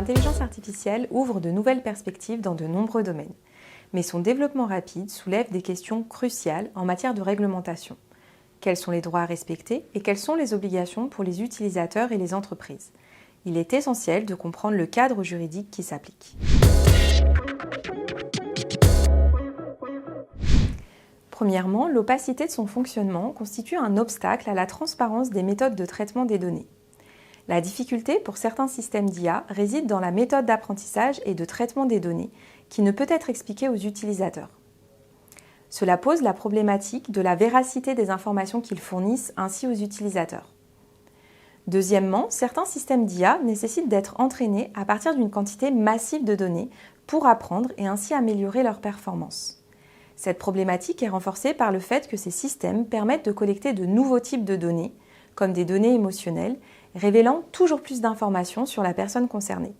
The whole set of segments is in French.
l'intelligence artificielle ouvre de nouvelles perspectives dans de nombreux domaines. Mais son développement rapide soulève des questions cruciales en matière de réglementation. Quels sont les droits à respecter et quelles sont les obligations pour les utilisateurs et les entreprises? Il est essentiel de comprendre le cadre juridique qui s'applique. Premièrement, l'opacité de son fonctionnement constitue un obstacle à la transparence des méthodes de traitement des données. La difficulté pour certains systèmes d'IA réside dans la méthode d'apprentissage et de traitement des données, qui ne peut être expliquée aux utilisateurs. Cela pose la problématique de la véracité des informations qu'ils fournissent ainsi aux utilisateurs. Deuxièmement, certains systèmes d'IA nécessitent d'être entraînés à partir d'une quantité massive de données pour apprendre et ainsi améliorer leur performance. Cette problématique est renforcée par le fait que ces systèmes permettent de collecter de nouveaux types de données, comme des données émotionnelles, révélant toujours plus d'informations sur la personne concernée.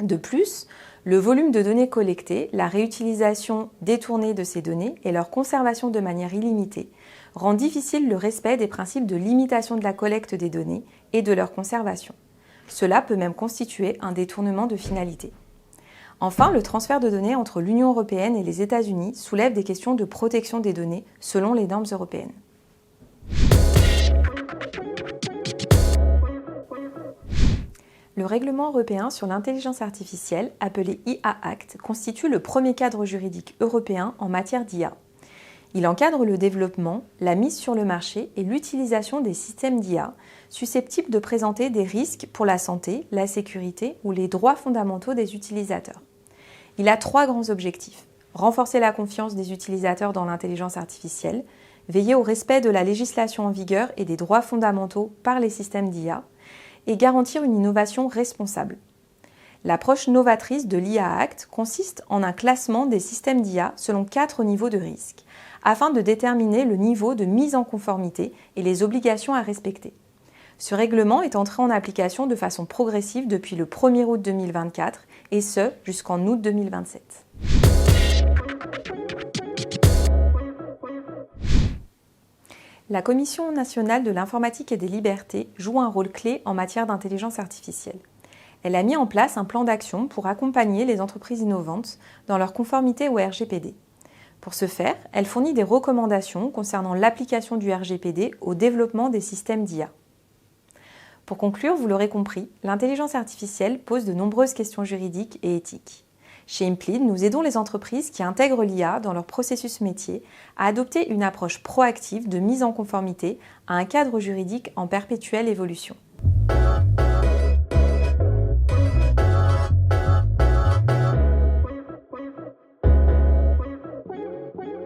De plus, le volume de données collectées, la réutilisation détournée de ces données et leur conservation de manière illimitée rend difficile le respect des principes de limitation de la collecte des données et de leur conservation. Cela peut même constituer un détournement de finalité. Enfin, le transfert de données entre l'Union européenne et les États-Unis soulève des questions de protection des données selon les normes européennes. Le règlement européen sur l'intelligence artificielle, appelé IA Act, constitue le premier cadre juridique européen en matière d'IA. Il encadre le développement, la mise sur le marché et l'utilisation des systèmes d'IA susceptibles de présenter des risques pour la santé, la sécurité ou les droits fondamentaux des utilisateurs. Il a 3 grands objectifs: renforcer la confiance des utilisateurs dans l'intelligence artificielle, veiller au respect de la législation en vigueur et des droits fondamentaux par les systèmes d'IA, et garantir une innovation responsable. L'approche novatrice de l'IA Act consiste en un classement des systèmes d'IA selon 4 niveaux de risque, afin de déterminer le niveau de mise en conformité et les obligations à respecter. Ce règlement est entré en application de façon progressive depuis le 1er août 2024 et ce jusqu'en août 2027. La Commission nationale de l'informatique et des libertés joue un rôle clé en matière d'intelligence artificielle. Elle a mis en place un plan d'action pour accompagner les entreprises innovantes dans leur conformité au RGPD. Pour ce faire, elle fournit des recommandations concernant l'application du RGPD au développement des systèmes d'IA. Pour conclure, vous l'aurez compris, l'intelligence artificielle pose de nombreuses questions juridiques et éthiques. Chez Implid, nous aidons les entreprises qui intègrent l'IA dans leur processus métier à adopter une approche proactive de mise en conformité à un cadre juridique en perpétuelle évolution.